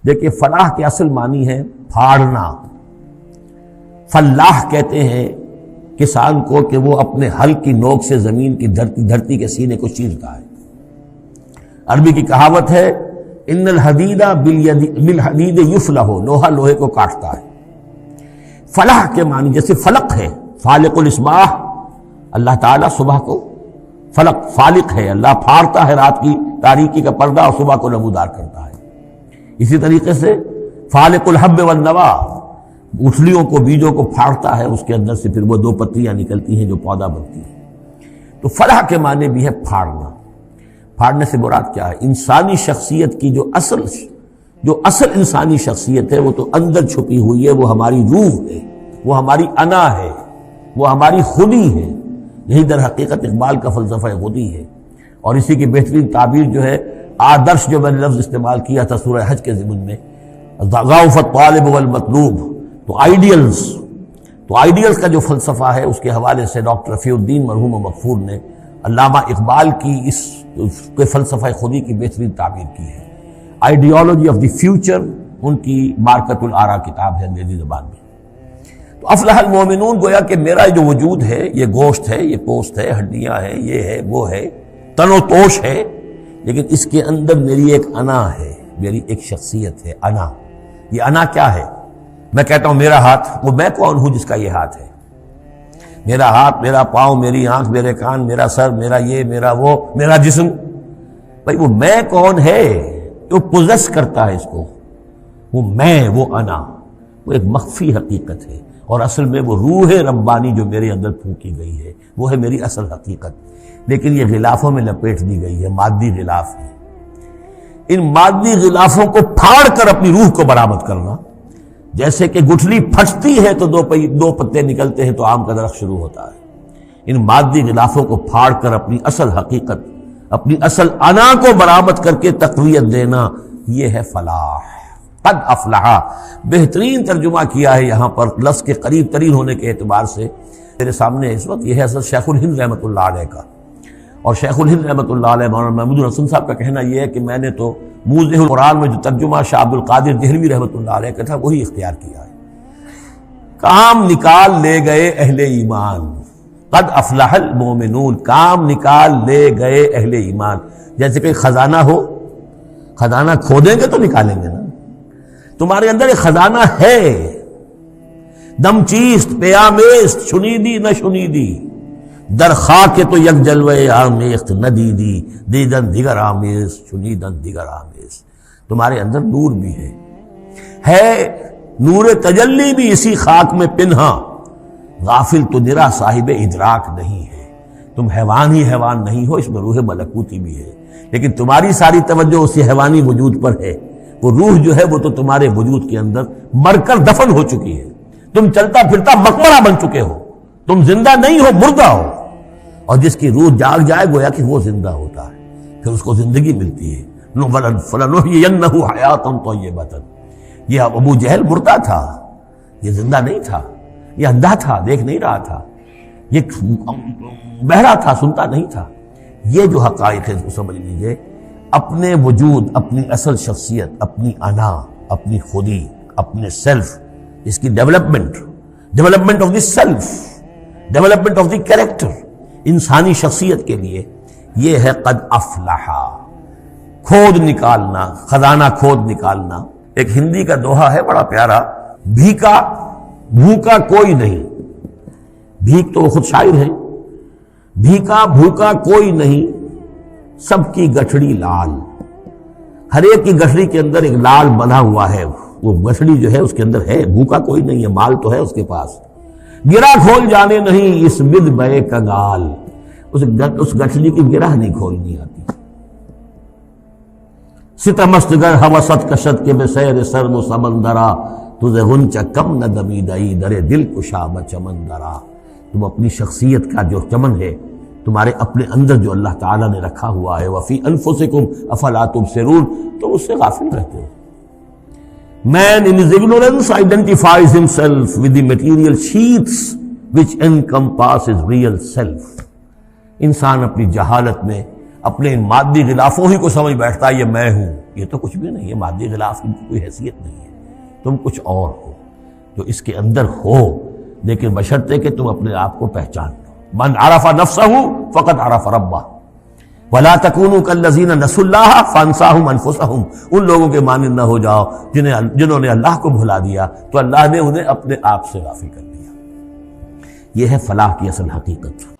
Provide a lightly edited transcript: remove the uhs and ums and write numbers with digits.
دیکھیے فلاح کے اصل معنی ہے پھاڑنا. فلاح کہتے ہیں کسان کو کہ وہ اپنے ہل کی نوک سے زمین کی دھرتی کے سینے کو چیرتا ہے. عربی کی کہاوت ہے ان الحدید بالحدید یفلح، لوہا لوہے کو کاٹتا ہے. فلاح کے معنی جیسے فلق ہے، فالق الاسباح، اللہ تعالیٰ صبح کو فلق فالق ہے، اللہ پھاڑتا ہے رات کی تاریکی کا پردہ اور صبح کو نمودار کرتا ہے. اسی طریقے سے فالق الحب والنوا، گٹھلیوں کو بیجوں کو پھاڑتا ہے، اس کے اندر سے پھر وہ دو پتیاں نکلتی ہیں جو پودا بنتی ہیں. تو فلاح کے معنی بھی ہے پھاڑنا. پھاڑنے سے مراد کیا ہے؟ انسانی شخصیت کی جو اصل انسانی شخصیت ہے وہ تو اندر چھپی ہوئی ہے، وہ ہماری روح ہے، وہ ہماری انا ہے، وہ ہماری خودی ہے. یہی در حقیقت اقبال کا فلسفہ خودی ہے. اور اسی کی بہترین تعبیر جو ہے آدرش، جو میں نے لفظ استعمال کیا تھا سورہ حج کے ضمن میں، ضعف الطالب والمطلوب. تو آئیڈیلز کا جو فلسفہ ہے اس کے حوالے سے ڈاکٹر رفیع الدین مرحوم و مغفور نے علامہ اقبال کی اس کے فلسفہ خودی کی بہترین تعبیر کی ہے. آئیڈیالوجی آف دی فیوچر ان کی مارکت الآراء کتاب ہے انگریزی زبان میں. تو افلح المومنون، گویا کہ میرا جو وجود ہے یہ گوشت ہے، یہ پوست ہے، ہڈیاں ہیں، یہ ہے، وہ ہے، تن و توش ہے، لیکن اس کے اندر میری ایک انا ہے، میری ایک شخصیت ہے. انا، یہ انا کیا ہے؟ میں کہتا ہوں میرا ہاتھ، وہ میں کون ہوں جس کا یہ ہاتھ ہے؟ میرا ہاتھ، میرا پاؤں، میری آنکھ، میرے کان، میرا سر، میرا یہ، میرا وہ، میرا جسم. بھائی وہ میں کون ہے؟ وہ پوزیس کرتا ہے اس کو. وہ میں، وہ انا، وہ ایک مخفی حقیقت ہے، اور اصل میں وہ روح ربانی جو میرے اندر پھونکی گئی ہے وہ ہے میری اصل حقیقت. لیکن یہ غلافوں میں لپیٹ دی گئی ہے، مادی غلاف ہے. ان مادی غلافوں کو پھاڑ کر اپنی روح کو برآمد کرنا، جیسے کہ گٹھلی پھٹتی ہے تو دو پتے نکلتے ہیں تو آم کا درخت شروع ہوتا ہے. ان مادی غلافوں کو پھاڑ کر اپنی اصل حقیقت، اپنی اصل انا کو برآمد کر کے تقویت دینا، یہ ہے فلاح. قد افلح، بہترین ترجمہ کیا ہے یہاں پر لفظ کے قریب ترین ہونے کے اعتبار سے. میرے سامنے اس وقت یہ ہے حضرت شیخ الہند رحمۃ اللہ علیہ کا، اور شیخ الہند رحمۃ اللہ علیہ مولانا محمود الحسن صاحب کا کہنا یہ ہے کہ میں نے تو موضح القرآن میں جو ترجمہ شاہ عبد القادر دہلوی رحمۃ اللہ علیہ کا تھا وہی اختیار کیا ہے. کام نکال لے گئے اہل ایمان، قد افلح المومنون، کام نکال لے گئے اہل ایمان. جیسے کہ خزانہ ہو، خزانہ کھودیں گے تو نکالیں گے نا. تمہارے اندر ایک خزانہ ہے، دم چیست پیامیست، شنیدی نہ شنیدی، در خاک تو یک جلوہ آمیخت ندیدی، دیدن دیگر آمیز شنیدن دیگر آمیز. تمہارے اندر نور بھی ہے نور تجلی بھی اسی خاک میں پنہا، غافل تو نرا صاحب ادراک نہیں ہے. تم حیوان ہی حیوان نہیں ہو، اس میں روح ملکوتی بھی ہے، لیکن تمہاری ساری توجہ اسی حیوانی وجود پر ہے. وہ روح جو ہے وہ تو تمہارے وجود کے اندر مر کر دفن ہو چکی ہے. تم چلتا پھرتا مقبرہ بن چکے ہو، تم زندہ نہیں ہو، مردہ ہو. اور جس کی روح جاگ جائے گویا کہ وہ زندہ ہوتا ہے، پھر اس کو زندگی ملتی ہے. فَلَنُحْيِيَنَّهُ حَيَاةً طَيِّبَةً. یہ ابو جہل مردہ تھا، یہ زندہ نہیں تھا، یہ اندھا تھا، دیکھ نہیں رہا تھا، یہ بہرا تھا، سنتا نہیں تھا. یہ جو حقائق ہے اس کو سمجھ لیجئے. اپنے وجود، اپنی اصل شخصیت، اپنی انا، اپنی خودی، اپنے سیلف، اس کی development of the self, development of the character, انسانی شخصیت کے لیے یہ ہے قد افلح. کھود نکالنا، خزانہ کھود نکالنا. ایک ہندی کا دوہا ہے بڑا پیارا، بھیکا بھوکا کوئی نہیں. بھیک تو وہ خود شاعر ہے. بھیکا بھوکا کوئی نہیں، سب کی گٹھڑی لال. ہر ایک کی گٹھڑی کے اندر ایک لال بندھا ہوا ہے، وہ گٹھڑی جو ہے اس کے اندر ہے. بھوکا کوئی نہیں ہے، مال تو ہے اس کے پاس. گرہ کھول جانے نہیں اس بد بے کنگال، اس گٹھڑی کی گرہ نہیں کھولنی آتی. ستمست گر ہوست کشت کے بے سیر سرد و سمندرا، تجھے غنچہ کم نہ دمیدائی درے دل کشا بچمندرا. تم اپنی شخصیت کا جو چمن ہے تمہارے اپنے اندر جو اللہ تعالیٰ نے رکھا ہوا ہے، وفی انفسکم افلا تبصرون، تم اس سے غافل رہتے ہو. Man in his ignorance identifies himself with the material sheaths which encompass his real self. انسان اپنی جہالت میں اپنے ان مادی غلافوں ہی کو سمجھ بیٹھتا ہے یہ میں ہوں، یہ تو کچھ بھی نہیں ہے، مادی غلاف کی کوئی حیثیت نہیں ہے، تم کچھ اور ہو جو اس کے اندر ہو، لیکن بشرطے کہ تم اپنے آپ کو پہچان لو۔ من عرف نفسہ فقد عرف ربہ ولا تکونوا کالذین نسوا اللہ فانساہم انفسہم، ان لوگوں کے مانند نہ ہو جاؤ جنہوں نے اللہ کو بھلا دیا تو اللہ نے انہیں اپنے آپ سے غافل کر دیا۔ یہ ہے فلاح کی اصل حقیقت۔